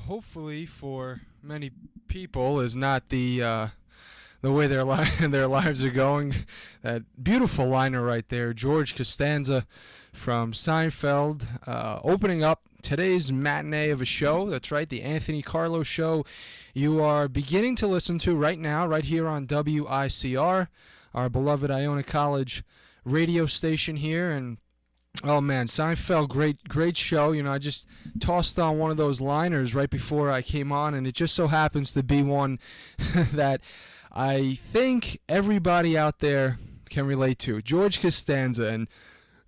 hopefully for many people is not the way their lives are going. That beautiful liner right there, George Costanza from Seinfeld, opening up today's matinee of a show. That's right, the Anthony Carlo show. You are beginning to listen to right now, right here on WICR, our beloved Iona College radio station here, and oh man, Seinfeld, great show. I just tossed on one of those liners right before I came on, and it just so happens to be one that I think everybody out there can relate to. George Costanza, and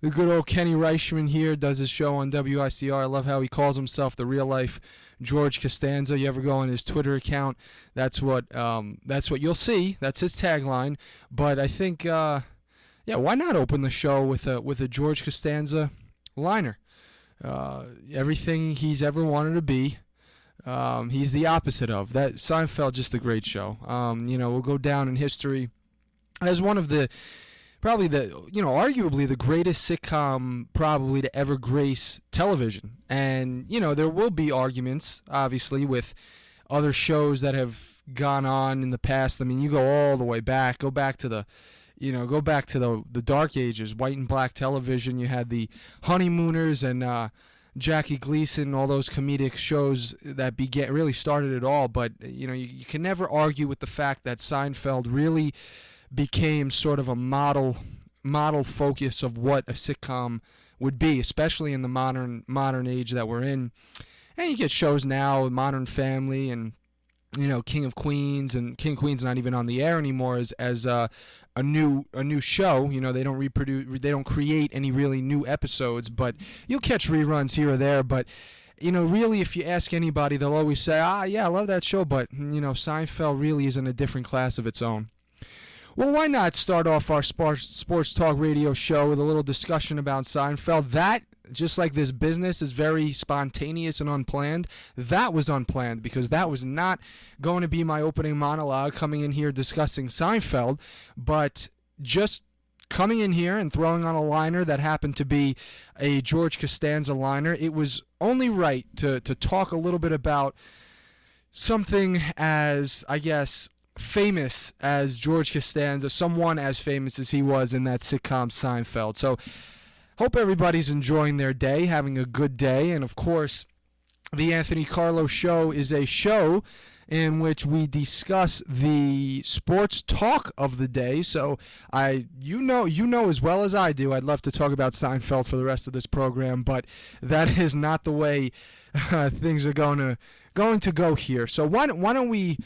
the good old Kenny Reichman here does his show on WICR. I love how he calls himself the real life George Costanza. You ever go on his Twitter account? That's what you'll see. That's his tagline. But I think. Yeah, why not open the show with a George Costanza liner? Everything he's ever wanted to be, he's the opposite of. That Seinfeld, just a great show. We'll go down in history as one of arguably the greatest sitcom probably to ever grace television. And there will be arguments, obviously, with other shows that have gone on in the past. I mean, you go all the way back. Go back to the dark ages, white and black television. You had the Honeymooners and Jackie Gleason, all those comedic shows that really started it all. But you can never argue with the fact that Seinfeld really became sort of a model focus of what a sitcom would be, especially in the modern age that we're in. And you get shows now, Modern Family and King of Queens, and King of Queens not even on the air anymore as a new show. They don't create any really new episodes, but you'll catch reruns here or there. But really, if you ask anybody, they'll always say, yeah, I love that show, but Seinfeld really is in a different class of its own. Well, why not start off our sports talk radio show with a little discussion about Seinfeld? That, just like this business, is very spontaneous and unplanned. That was unplanned because that was not going to be my opening monologue coming in here discussing Seinfeld, but just coming in here and throwing on a liner that happened to be a George Costanza liner. It was only right to talk a little bit about something as, I guess, famous as George Costanza, someone as famous as he was in that sitcom Seinfeld. So hope everybody's enjoying their day, having a good day. And of course, the Anthony Carlo show is a show in which we discuss the sports talk of the day. So you know as well as I do, I'd love to talk about Seinfeld for the rest of this program, but that is not the way things are going to go here. So why don't we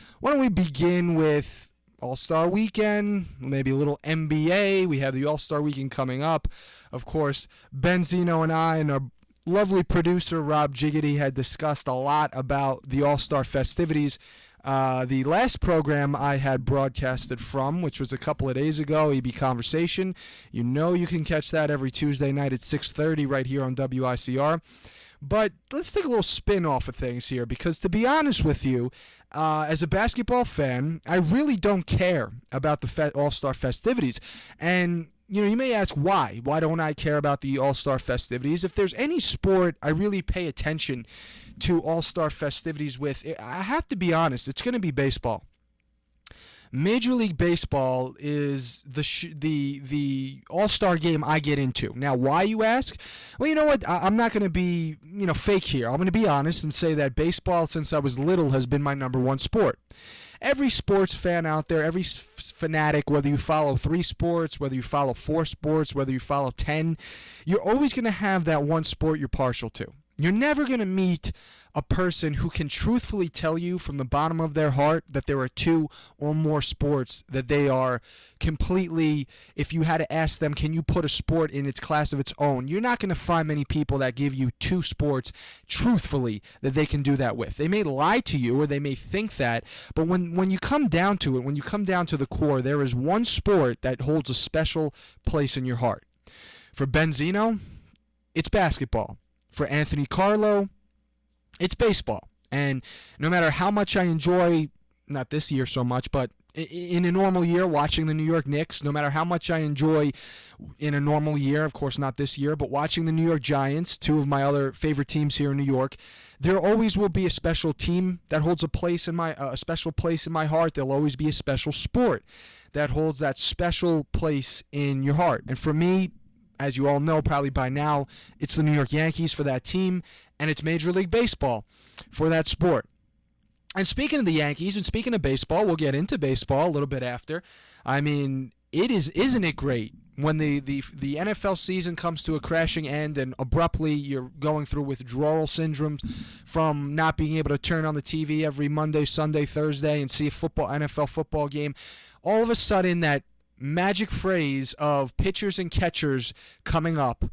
begin with All-Star Weekend, maybe a little NBA. We have the All-Star Weekend coming up. Of course, Benzino and I and our lovely producer Rob Jiggity had discussed a lot about the All-Star festivities. The last program I had broadcasted from, which was a couple of days ago, EB Conversation. You can catch that every Tuesday night at 6:30 right here on WICR. But let's take a little spin off of things here, because to be honest with you, as a basketball fan, I really don't care about the All-Star festivities. And you may ask why. Why don't I care about the All-Star festivities? If there's any sport I really pay attention to All-Star festivities with, I have to be honest, it's going to be baseball. Major League Baseball is the All-Star game I get into. Now, why, you ask? Well, you know what? I'm not going to be fake here. I'm going to be honest and say that baseball, since I was little, has been my number one sport. Every sports fan out there, every fanatic, whether you follow 3 sports, whether you follow 4 sports, whether you follow 10, you're always going to have that one sport you're partial to. You're never going to meet a person who can truthfully tell you from the bottom of their heart that there are 2 or more sports that they are completely, if you had to ask them, can you put a sport in its class of its own? You're not going to find many people that give you 2 sports truthfully that they can do that with. They may lie to you or they may think that, but when you come down to it, when you come down to the core, there is one sport that holds a special place in your heart. For Benzino, it's basketball. For Anthony Carlo, it's baseball. And no matter how much I enjoy, not this year so much, but in a normal year, watching the New York Knicks, no matter how much I enjoy in a normal year, of course not this year, but watching the New York Giants, two of my other favorite teams here in New York, there always will be a special team that holds a special place in my heart. There'll always be a special sport that holds that special place in your heart. And for me, as you all know probably by now, it's the New York Yankees for that team, and it's Major League Baseball for that sport. And speaking of the Yankees and speaking of baseball, we'll get into baseball a little bit after. I mean, isn't it great when the NFL season comes to a crashing end and abruptly you're going through withdrawal syndrome from not being able to turn on the TV every Monday, Sunday, Thursday and see a NFL football game. All of a sudden, that magic phrase of pitchers and catchers coming up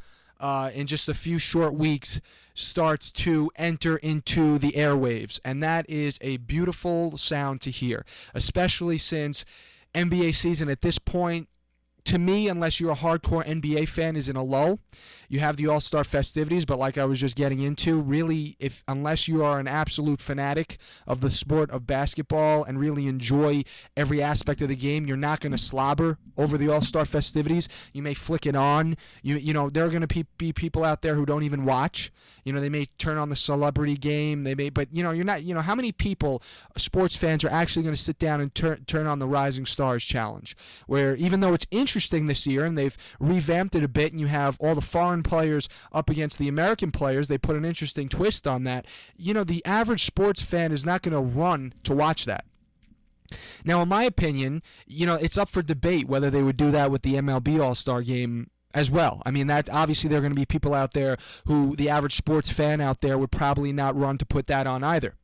in just a few short weeks starts to enter into the airwaves, and that is a beautiful sound to hear, especially since NBA season at this point, to me, unless you're a hardcore NBA fan, is in a lull. You have the All-Star festivities, but like I was just getting into, really, unless you are an absolute fanatic of the sport of basketball and really enjoy every aspect of the game, you're not going to slobber over the All-Star festivities. You may flick it on. You know, there are going to be people out there who don't even watch. You know, they may turn on the celebrity game. But you're not. You know, how many people, sports fans, are actually going to sit down and turn on the Rising Stars Challenge, where even though it's interesting this year and they've revamped it a bit, and you have all the foreign players up against the American players, they put an interesting twist on that. You know, the average sports fan is not going to run to watch that. Now, in my opinion, you know, it's up for debate whether they would do that with the MLB All-Star Game as well. I mean, that obviously there are going to be people out there who the average sports fan out there would probably not run to put that on either.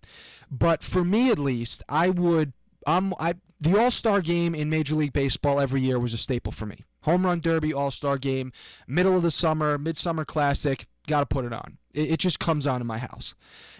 But for me, at least, the All-Star Game in Major League Baseball every year was a staple for me. Home Run Derby, All-Star Game, middle of the summer, Midsummer Classic, got to put it on. It just comes on in my house.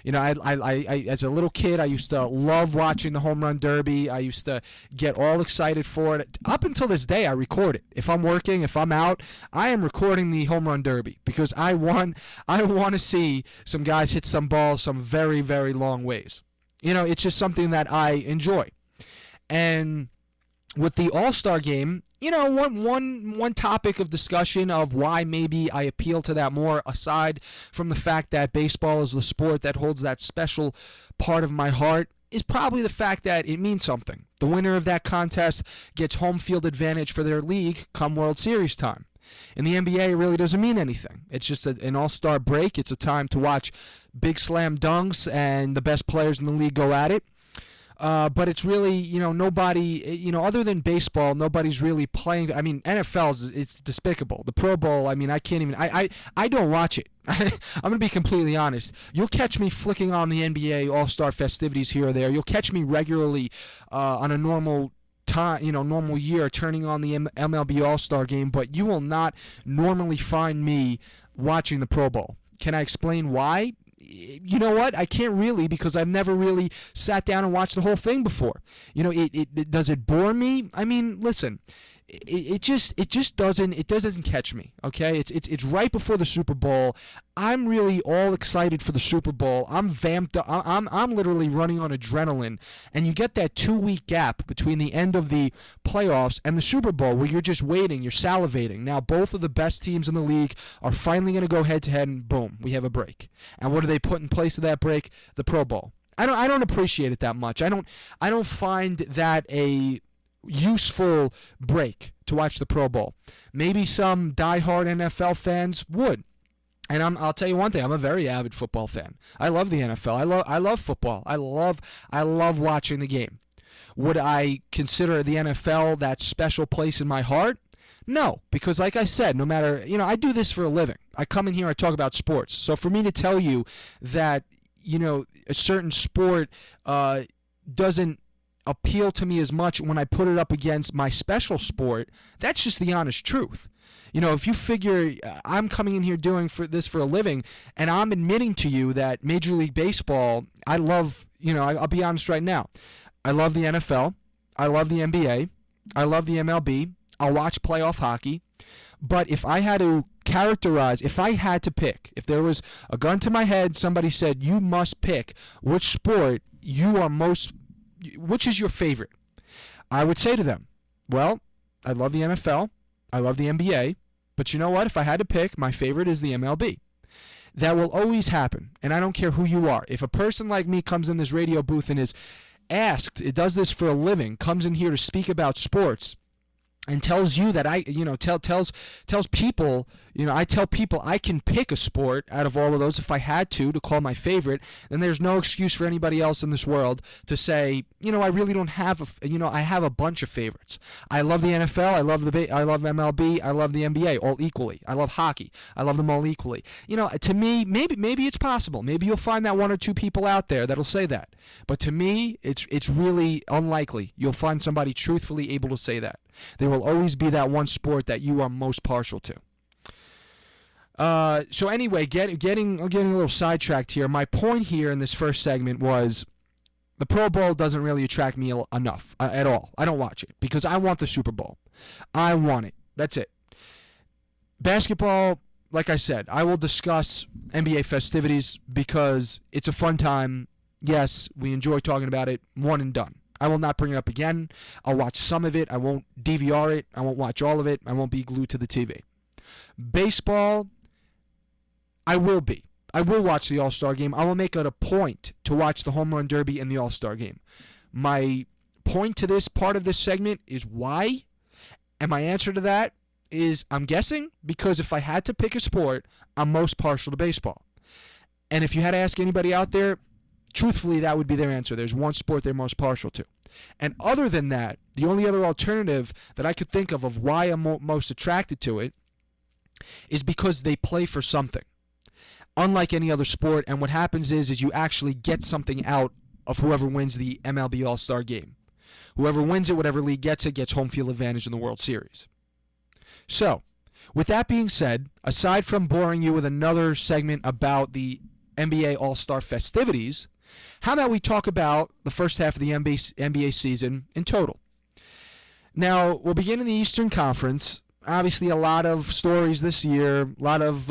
You know, I as a little kid, I used to love watching the Home Run Derby. I used to get all excited for it. Up until this day, I record it. If I'm working, if I'm out, I am recording the Home Run Derby because I want to see some guys hit some balls some very, very long ways. You know, it's just something that I enjoy. And with the All-Star Game, you know, one topic of discussion of why maybe I appeal to that more, aside from the fact that baseball is the sport that holds that special part of my heart, is probably the fact that it means something. The winner of that contest gets home field advantage for their league come World Series time. In the NBA, it really doesn't mean anything. It's just an all-star break. It's a time to watch big slam dunks and the best players in the league go at it. But it's really, you know, nobody, you know, other than baseball, nobody's really playing. I mean, NFL, it's despicable. The Pro Bowl, I mean, I can't even, I don't watch it. I'm going to be completely honest. You'll catch me flicking on the NBA All-Star festivities here or there. You'll catch me regularly on a normal time, you know, normal year turning on the MLB All-Star Game, but you will not normally find me watching the Pro Bowl. Can I explain why? You know what? I can't really, because I've never really sat down and watched the whole thing before. You know, does it bore me? I mean, listen, it just doesn't catch me. Okay, it's right before the Super Bowl. I'm really all excited for the Super Bowl. I'm vamped up. I'm literally running on adrenaline, and you get that 2-week gap between the end of the playoffs and the Super Bowl where you're just waiting, you're salivating. Now both of the best teams in the league are finally going to go head to head, and boom, we have a break. And what do they put in place of that break? The Pro Bowl. I don't appreciate it that much. I don't find that a useful break to watch the Pro Bowl. Maybe some diehard NFL fans would. And I'll tell you one thing, I'm a very avid football fan. I love the NFL. I love football. I love watching the game. Would I consider the NFL that special place in my heart? No, because like I said, no matter, you know, I do this for a living. I come in here, I talk about sports. So for me to tell you that, you know, a certain sport doesn't appeal to me as much when I put it up against my special sport, that's just the honest truth. You know, if you figure I'm coming in here doing this for a living, and I'm admitting to you that Major League Baseball, I love, you know, I'll be honest right now, I love the NFL, I love the NBA, I love the MLB, I'll watch playoff hockey, but if I had to characterize, if I had to pick, if there was a gun to my head, somebody said, you must pick which sport you are most, which is your favorite, I would say to them, well, I love the NFL, I love the NBA, but you know what? If I had to pick, my favorite is the MLB. That will always happen, and I don't care who you are. If a person like me comes in this radio booth and is asked, it does this for a living, comes in here to speak about sports, and tells you that tells people, I tell people I can pick a sport out of all of those if I had to call my favorite, then there's no excuse for anybody else in this world to say, I really don't have I have a bunch of favorites. I love the NFL, I love MLB, I love the NBA all equally. I love hockey. I love them all equally. To me, maybe it's possible. Maybe you'll find that one or two people out there that'll say that. But to me, it's really unlikely you'll find somebody truthfully able to say that. There will always be that one sport that you are most partial to. So anyway, getting a little sidetracked here. My point here in this first segment was the Pro Bowl doesn't really attract me enough at all. I don't watch it because I want the Super Bowl. I want it. That's it. Basketball, like I said, I will discuss NBA festivities because it's a fun time. Yes, we enjoy talking about it. One and done. I will not bring it up again. I'll watch some of it. I won't DVR it. I won't watch all of it. I won't be glued to the TV. Baseball, I will be. I will watch the All-Star game. I will make it a point to watch the Home Run Derby and the All-Star game. My point to this part of this segment is why, and my answer to that is I'm guessing because if I had to pick a sport, I'm most partial to baseball. And if you had to ask anybody out there, truthfully, that would be their answer. There's one sport they're most partial to. And other than that, the only other alternative that I could think of why I'm most attracted to it is because they play for something. Unlike any other sport, and what happens is you actually get something out of whoever wins the MLB All-Star game. Whoever wins it, whatever league gets it, gets home field advantage in the World Series. So, with that being said, aside from boring you with another segment about the NBA All-Star festivities, how about we talk about the first half of the NBA season in total? Now, we'll begin in the Eastern Conference. Obviously, a lot of stories this year, a lot of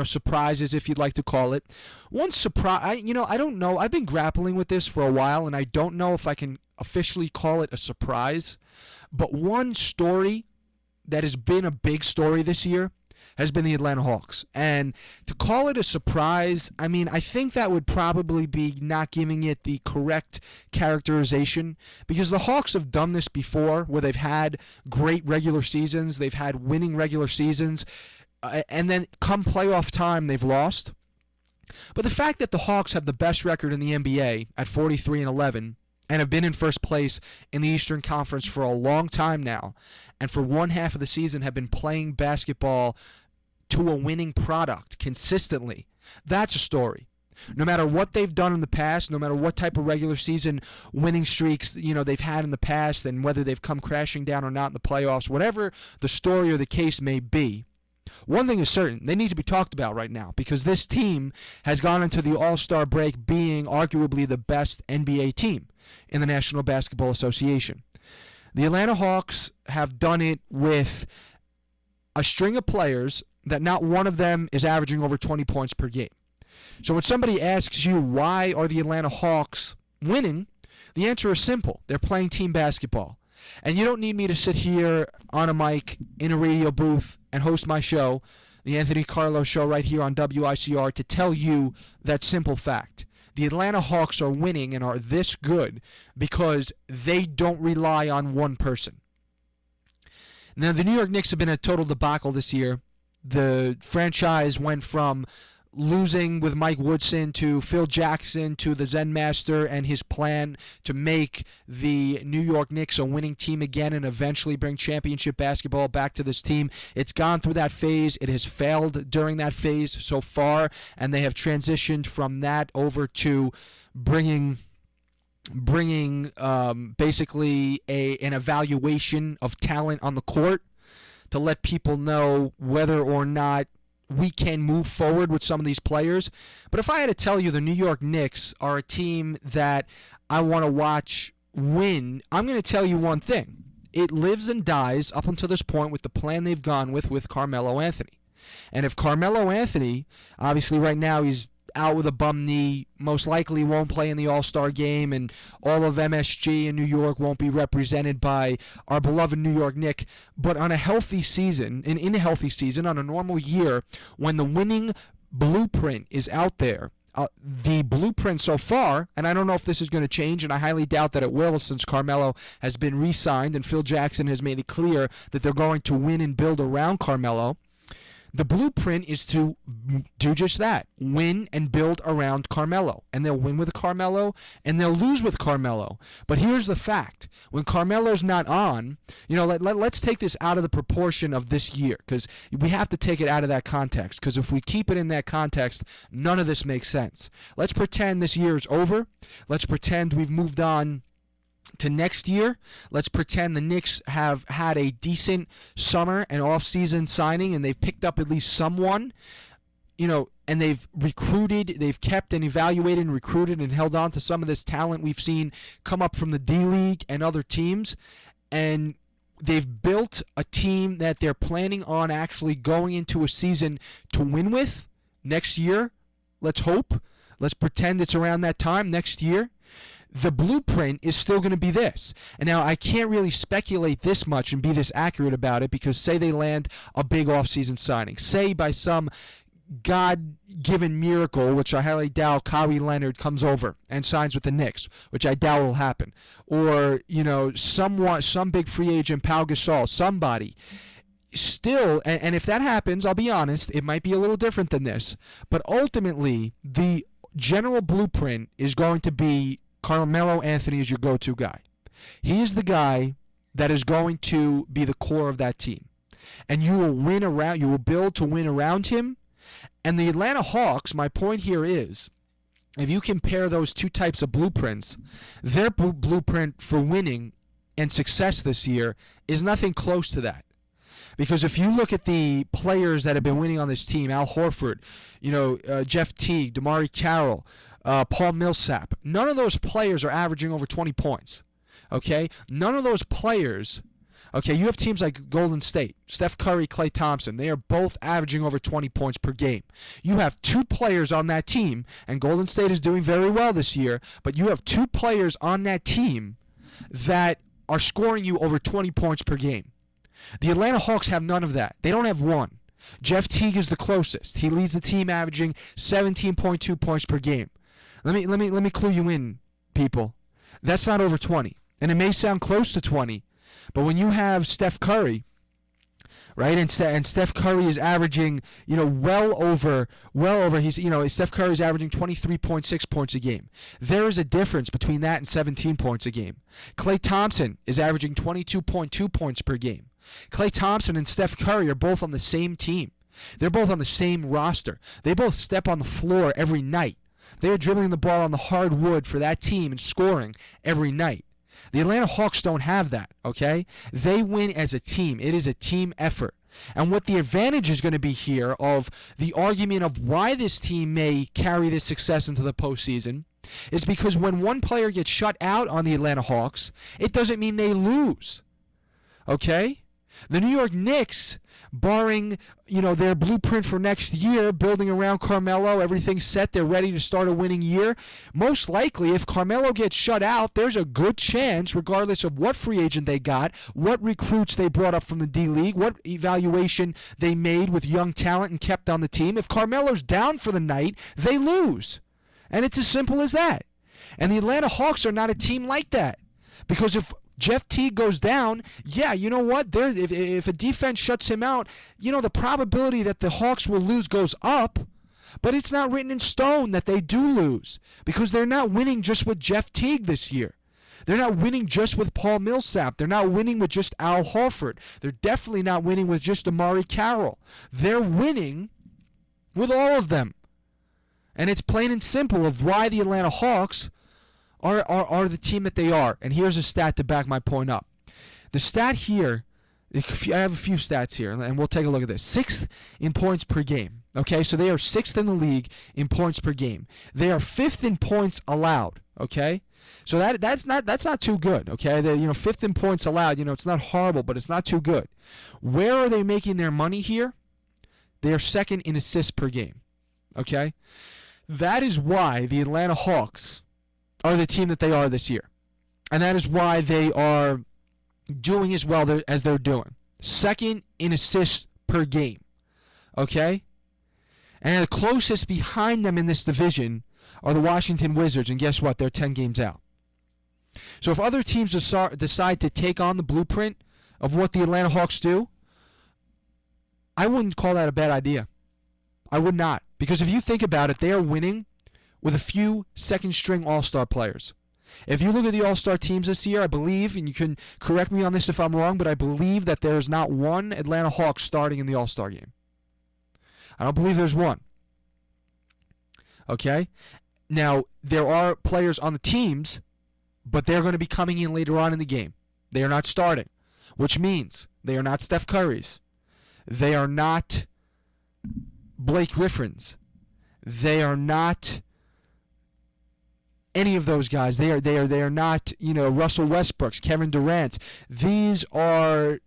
surprises, if you'd like to call it. One surprise, I don't know. I've been grappling with this for a while, and I don't know if I can officially call it a surprise. But one story that has been a big story this year has been the Atlanta Hawks. And to call it a surprise, I think that would probably be not giving it the correct characterization because the Hawks have done this before where they've had great regular seasons, they've had winning regular seasons, and then come playoff time, they've lost. But the fact that the Hawks have the best record in the NBA at 43-11 and have been in first place in the Eastern Conference for a long time now, and for one half of the season have been playing basketball to a winning product consistently, that's a story. No matter what they've done in the past, no matter what type of regular season winning streaks they've had in the past, and whether they've come crashing down or not in the playoffs, whatever the story or the case may be, one thing is certain, they need to be talked about right now because this team has gone into the All-Star break being arguably the best NBA team in the National Basketball Association. The Atlanta Hawks have done it with a string of players that not one of them is averaging over 20 points per game. So when somebody asks you why are the Atlanta Hawks winning, the answer is simple. They're playing team basketball. And you don't need me to sit here on a mic in a radio booth and host my show, the Anthony Carlo show right here on WICR, to tell you that simple fact. The Atlanta Hawks are winning and are this good because they don't rely on one person. Now, the New York Knicks have been a total debacle this year. The franchise went from losing with Mike Woodson to Phil Jackson to the Zen Master and his plan to make the New York Knicks a winning team again and eventually bring championship basketball back to this team. It's gone through that phase. It has failed during that phase so far, and they have transitioned from that over to bringing basically an evaluation of talent on the court to let people know whether or not we can move forward with some of these players. But if I had to tell you the New York Knicks are a team that I want to watch win, I'm going to tell you one thing. It lives and dies up until this point with the plan they've gone with Carmelo Anthony. And if Carmelo Anthony, obviously right now he's out with a bum knee, most likely won't play in the All-Star game, and all of MSG in New York won't be represented by our beloved New York Knicks. But on a healthy season, in a healthy season, on a normal year, when the winning blueprint is out there, the blueprint so far, and I don't know if this is going to change, and I highly doubt that it will since Carmelo has been re-signed and Phil Jackson has made it clear that they're going to win and build around Carmelo. The blueprint is to do just that, win and build around Carmelo. And they'll win with Carmelo, and they'll lose with Carmelo. But here's the fact. When Carmelo's not on, let's take this out of the proportion of this year, because we have to take it out of that context, because if we keep it in that context, none of this makes sense. Let's pretend this year is over. Let's pretend we've moved on to next year. Let's pretend the Knicks have had a decent summer and off-season signing, and they've picked up at least someone, and they've recruited, they've kept and evaluated and recruited and held on to some of this talent we've seen come up from the D-League and other teams, and they've built a team that they're planning on actually going into a season to win with next year. Let's hope. Let's pretend it's around that time next year. The blueprint is still going to be this. And now I can't really speculate this much and be this accurate about it, because say they land a big offseason signing. Say by some God-given miracle, which I highly doubt, Kawhi Leonard comes over and signs with the Knicks, which I doubt will happen. Or, some big free agent, Pau Gasol, somebody. Still, and if that happens, I'll be honest, it might be a little different than this. But ultimately, the general blueprint is going to be Carmelo Anthony is your go-to guy. He is the guy that is going to be the core of that team. And you will build to win around him. And the Atlanta Hawks, my point here is, if you compare those two types of blueprints, their blueprint for winning and success this year is nothing close to that. Because if you look at the players that have been winning on this team, Al Horford, Jeff Teague, DeMarre Carroll, Paul Millsap, none of those players are averaging over 20 points. Okay? None of those players. Okay, you have teams like Golden State, Steph Curry, Klay Thompson. They are both averaging over 20 points per game. You have two players on that team, and Golden State is doing very well this year, but you have two players on that team that are scoring you over 20 points per game. The Atlanta Hawks have none of that. They don't have one. Jeff Teague is the closest. He leads the team averaging 17.2 points per game. Let me clue you in, people. That's not over 20. And it may sound close to 20, but when you have Steph Curry, right? And Steph Curry is averaging, well over. Steph Curry is averaging 23.6 points a game. There is a difference between that and 17 points a game. Klay Thompson is averaging 22.2 points per game. Klay Thompson and Steph Curry are both on the same team. They're both on the same roster. They both step on the floor every night. They are dribbling the ball on the hardwood for that team and scoring every night. The Atlanta Hawks don't have that, okay? They win as a team. It is a team effort. And what the advantage is going to be here of the argument of why this team may carry this success into the postseason is because when one player gets shut out on the Atlanta Hawks, it doesn't mean they lose, okay? The New York Knicks, barring, their blueprint for next year, building around Carmelo, everything's set, they're ready to start a winning year. Most likely, if Carmelo gets shut out, there's a good chance, regardless of what free agent they got, what recruits they brought up from the D-League, what evaluation they made with young talent and kept on the team, if Carmelo's down for the night, they lose. And it's as simple as that. And the Atlanta Hawks are not a team like that. Because if Jeff Teague goes down, yeah, you know what? If a defense shuts him out, the probability that the Hawks will lose goes up, but it's not written in stone that they do lose because they're not winning just with Jeff Teague this year. They're not winning just with Paul Millsap. They're not winning with just Al Horford. They're definitely not winning with just DeMarre Carroll. They're winning with all of them. And it's plain and simple of why the Atlanta Hawks are the team that they are. And here's a stat to back my point up. The stat here, I have a few stats here, and we'll take a look at this. 6th in points per game. Okay, so they are 6th in the league in points per game. They are 5th in points allowed. Okay, so that's not too good. Okay, they 5th in points allowed. It's not horrible, but it's not too good. Where are they making their money here? They are 2nd in assists per game. Okay. That is why the Atlanta Hawks are the team that they are this year. And that is why they are doing as well as they're doing. Second in assists per game. Okay? And the closest behind them in this division are the Washington Wizards. And guess what? They're 10 games out. So if other teams decide to take on the blueprint of what the Atlanta Hawks do, I wouldn't call that a bad idea. I would not. Because if you think about it, they are winning with a few second-string all-star players. If you look at the all-star teams this year, I believe, and you can correct me on this if I'm wrong, but I believe that there's not one Atlanta Hawks starting in the all-star game. I don't believe there's one. Okay? Now, there are players on the teams, but they're going to be coming in later on in the game. They are not starting, which means they are not Steph Curry's. They are not Blake Griffin's. They are not any of those guys. They are not, Russell Westbrook's, Kevin Durant's. These are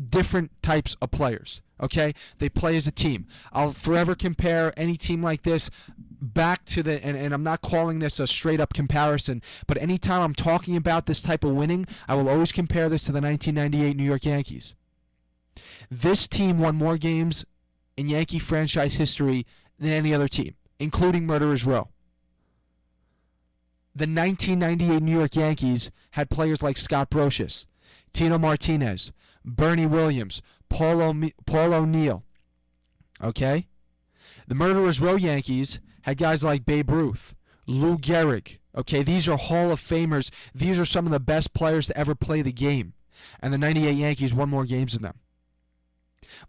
different types of players. Okay? They play as a team. I'll forever compare any team like this back to and I'm not calling this a straight up comparison, but anytime I'm talking about this type of winning, I will always compare this to the 1998 New York Yankees. This team won more games in Yankee franchise history than any other team, including Murderers Row. The 1998 New York Yankees had players like Scott Brocious, Tino Martinez, Bernie Williams, Paul O'Neill. Okay? The Murderers Row Yankees had guys like Babe Ruth, Lou Gehrig. Okay, these are Hall of Famers. These are some of the best players to ever play the game. And the 98 Yankees won more games than them.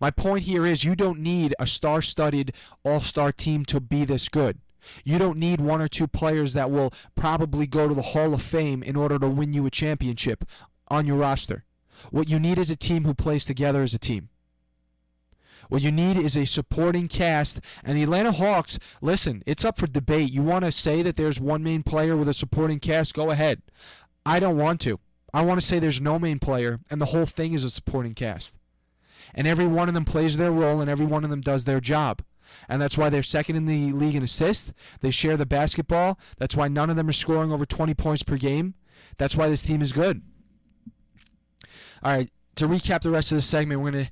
My point here is you don't need a star-studded all-star team to be this good. You don't need one or two players that will probably go to the Hall of Fame in order to win you a championship on your roster. What you need is a team who plays together as a team. What you need is a supporting cast. And the Atlanta Hawks, listen, it's up for debate. You want to say that there's one main player with a supporting cast? Go ahead. I don't want to. I want to say there's no main player, and the whole thing is a supporting cast. And every one of them plays their role, and every one of them does their job. And that's why they're second in the league in assists. They share the basketball. That's why none of them are scoring over 20 points per game. That's why this team is good. All right, to recap the rest of the segment,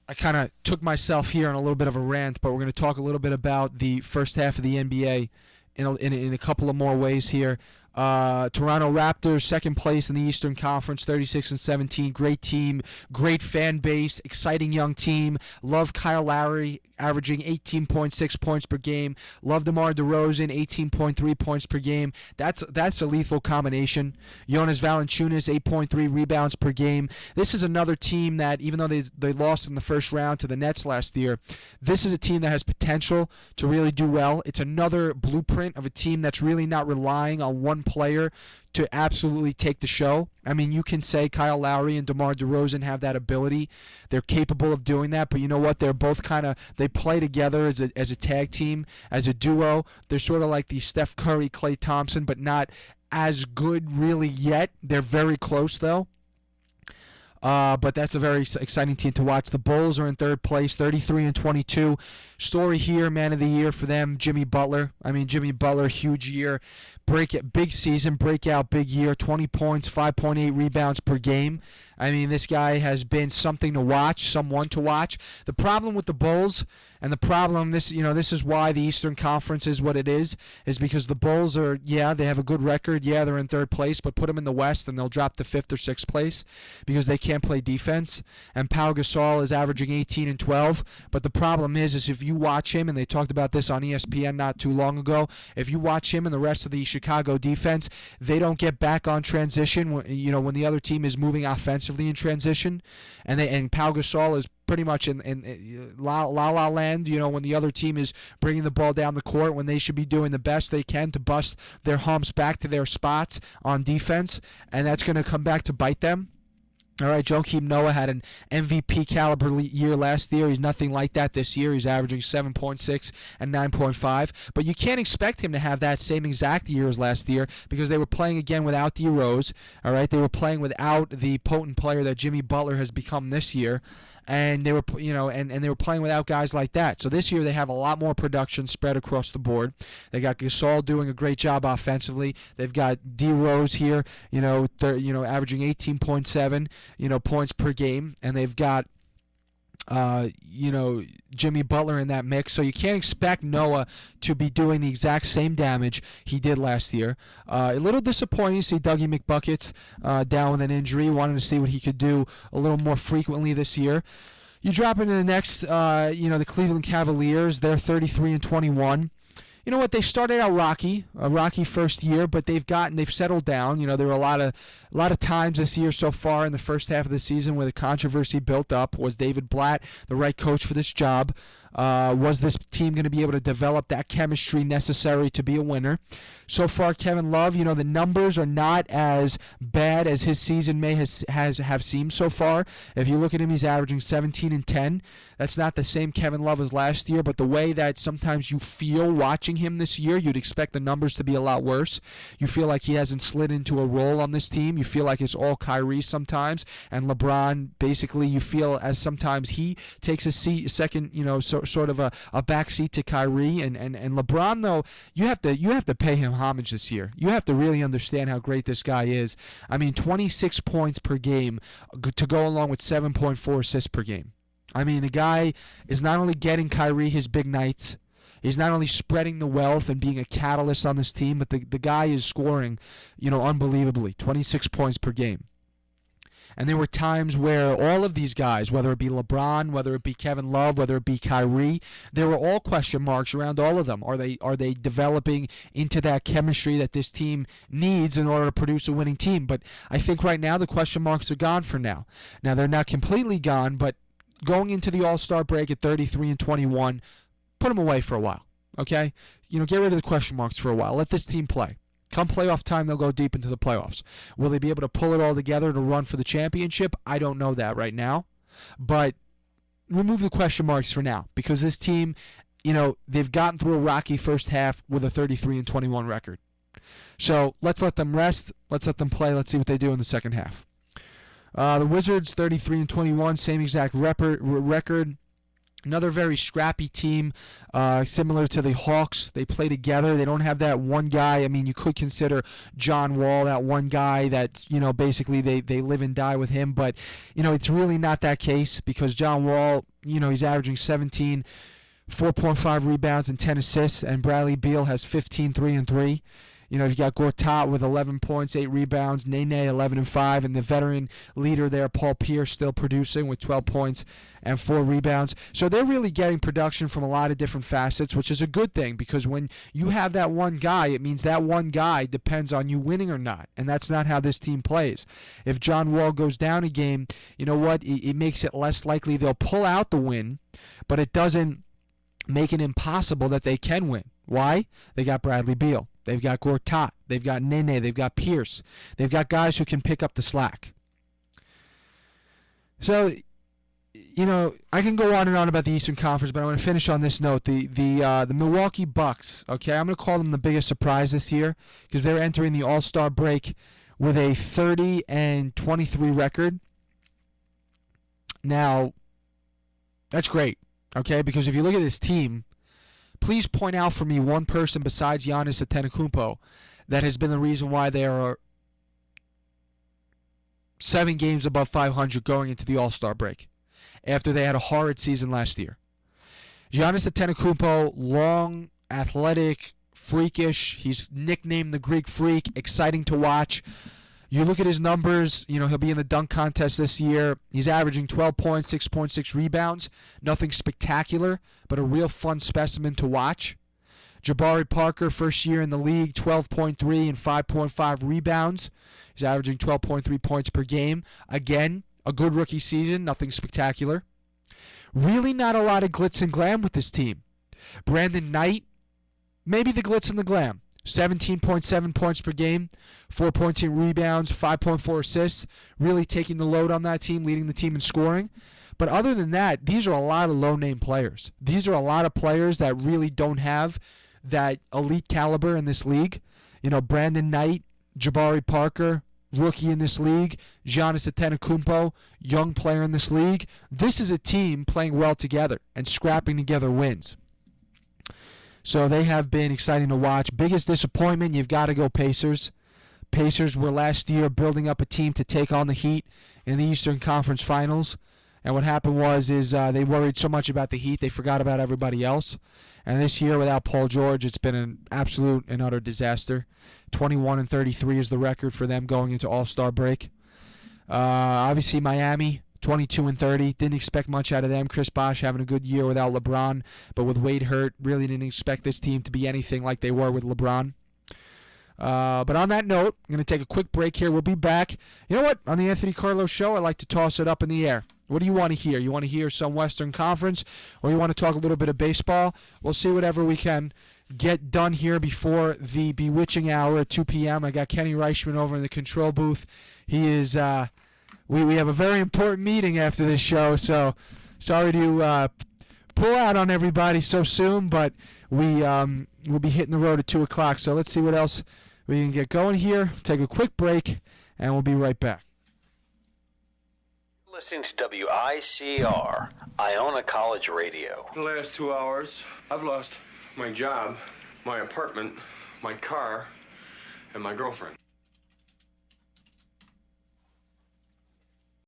I kind of took myself here on a little bit of a rant, but we're going to talk a little bit about the first half of the NBA in a couple of more ways here. Toronto Raptors, second place in the Eastern Conference, 36-17. Great team, great fan base, exciting young team. Love Kyle Lowry, averaging 18.6 points per game. Love DeMar DeRozan, 18.3 points per game. That's a lethal combination. Jonas Valanciunas, 8.3 rebounds per game. This is another team that, even though they lost in the first round to the Nets last year, this is a team that has potential to really do well. It's another blueprint of a team that's really not relying on one player to absolutely take the show. I mean, you can say Kyle Lowry and DeMar DeRozan have that ability. They're capable of doing that, but you know what? They're both they play together as a tag team, as a duo. They're sort of like the Steph Curry, Klay Thompson, but not as good really yet. They're very close, though. But that's a very exciting team to watch. The Bulls are in third place, 33-22. Story here, man of the year for them, Jimmy Butler. I mean, Jimmy Butler, huge year. Big season, breakout, big year, 20 points, 5.8 rebounds per game. I mean, this guy has been something to watch, someone to watch. The problem with the Bulls, and the problem, this is why the Eastern Conference is what it is because the Bulls are, they have a good record. Yeah, they're in third place, but put them in the West and they'll drop to fifth or sixth place because they can't play defense. And Pau Gasol is averaging 18 and 12. But the problem is if you watch him, and they talked about this on ESPN not too long ago, if you watch him and the rest of the Chicago defense, they don't get back on transition when the other team is moving offensively in transition, and Pau Gasol is pretty much in la la land, when the other team is bringing the ball down the court when they should be doing the best they can to bust their humps back to their spots on defense, and that's going to come back to bite them. All right, Joakim Noah had an MVP caliber year last year. He's nothing like that this year. He's averaging 7.6 and 9.5. But you can't expect him to have that same exact year as last year because they were playing again without D. Rose. All right, they were playing without the potent player that Jimmy Butler has become this year. and they were and they were playing without guys like that. So this year they have a lot more production spread across the board. They got Gasol doing a great job offensively. They've got D Rose here, averaging 18.7 points per game, and they've got Jimmy Butler in that mix. So you can't expect Noah to be doing the exact same damage he did last year. A little disappointing to see Dougie McBuckets down with an injury. Wanted to see what he could do a little more frequently this year. You drop into the next, the Cleveland Cavaliers. They're 33-21. You know what? They started out a rocky first year, but they've settled down. There were a lot of times this year so far in the first half of the season where the controversy built up. Was David Blatt the right coach for this job? Was this team going to be able to develop that chemistry necessary to be a winner? So far, Kevin Love, the numbers are not as bad as his season may have seemed so far. If you look at him, he's averaging 17 and 10. That's not the same Kevin Love as last year, but the way that sometimes you feel watching him this year, you'd expect the numbers to be a lot worse. You feel like he hasn't slid into a role on this team. You feel like it's all Kyrie sometimes, and LeBron, basically, you feel as sometimes he takes a second, sort of a back seat to Kyrie, and LeBron, though, you have to pay him homage this year. You have to really understand how great this guy is. I mean, 26 points per game to go along with 7.4 assists per game. I mean, the guy is not only getting Kyrie his big nights, he's not only spreading the wealth and being a catalyst on this team, but the guy is scoring, unbelievably, 26 points per game. And there were times where all of these guys, whether it be LeBron, whether it be Kevin Love, whether it be Kyrie, there were all question marks around all of them. Are they developing into that chemistry that this team needs in order to produce a winning team? But I think right now the question marks are gone for now. Now, they're not completely gone, but going into the All-Star break at 33-21, put them away for a while, okay? Get rid of the question marks for a while. Let this team play. Come playoff time, they'll go deep into the playoffs. Will they be able to pull it all together to run for the championship? I don't know that right now. But remove the question marks for now, because this team, they've gotten through a rocky first half with a 33-21 record. So let's let them rest. Let's let them play. Let's see what they do in the second half. The Wizards, 33-21, same exact record. Another very scrappy team, similar to the Hawks. They play together. They don't have that one guy. I mean, you could consider John Wall that one guy that's, basically they live and die with him. But, it's really not that case, because John Wall, he's averaging 17, 4.5 rebounds and 10 assists, and Bradley Beal has 15, 3 and 3. You've got Gortat with 11 points, 8 rebounds, Nene 11 and 5, and the veteran leader there, Paul Pierce, still producing with 12 points and 4 rebounds. So they're really getting production from a lot of different facets, which is a good thing, because when you have that one guy, it means that one guy depends on you winning or not, and that's not how this team plays. If John Wall goes down a game, you know what? It makes it less likely they'll pull out the win, but it doesn't make it impossible that they can win. Why? They got Bradley Beal. They've got Gortat. They've got Nene. They've got Pierce. They've got guys who can pick up the slack. So, I can go on and on about the Eastern Conference, but I want to finish on this note. The Milwaukee Bucks, okay, I'm going to call them the biggest surprise this year, because they're entering the All-Star break with a 30-23 record. Now, that's great, okay, because if you look at this team, please point out for me one person besides Giannis Antetokounmpo that has been the reason why they are 7 games above 500 going into the All-Star break after they had a horrid season last year. Giannis Antetokounmpo, long, athletic, freakish. He's nicknamed the Greek Freak, exciting to watch. You look at his numbers, he'll be in the dunk contest this year. He's averaging 12 points, 6.6 rebounds. Nothing spectacular, but a real fun specimen to watch. Jabari Parker, first year in the league, 12.3 and 5.5 rebounds. He's averaging 12.3 points per game. Again, a good rookie season, nothing spectacular. Really not a lot of glitz and glam with this team. Brandon Knight, maybe the glitz and the glam. 17.7 points per game, 4.2 rebounds, 5.4 assists, really taking the load on that team, leading the team in scoring. But other than that, these are a lot of low-name players. These are a lot of players that really don't have that elite caliber in this league. Brandon Knight, Jabari Parker, rookie in this league. Giannis Antetokounmpo, young player in this league. This is a team playing well together and scrapping together wins. So they have been exciting to watch. Biggest disappointment, you've got to go Pacers. Pacers were last year building up a team to take on the Heat in the Eastern Conference Finals. And what happened was they worried so much about the Heat, they forgot about everybody else. And this year, without Paul George, it's been an absolute and utter disaster. 21-33 is the record for them going into All-Star break. Obviously, Miami, 22-30. Didn't expect much out of them. Chris Bosh having a good year without LeBron, but with Wade hurt, really didn't expect this team to be anything like they were with LeBron. But on that note, I'm going to take a quick break here. We'll be back. You know what? On the Anthony Carlo Show, I like to toss it up in the air. What do you want to hear? You want to hear some Western Conference, or you want to talk a little bit of baseball? We'll see whatever we can get done here before the bewitching hour at 2 p.m. I got Kenny Reichman over in the control booth. He is, we have a very important meeting after this show, so sorry to pull out on everybody so soon, but we'll be hitting the road at 2 o'clock, so let's see what else we can get going here. Take a quick break, and we'll be right back. Listening to WICR, Iona College Radio. The last 2 hours, I've lost my job, my apartment, my car, and my girlfriend.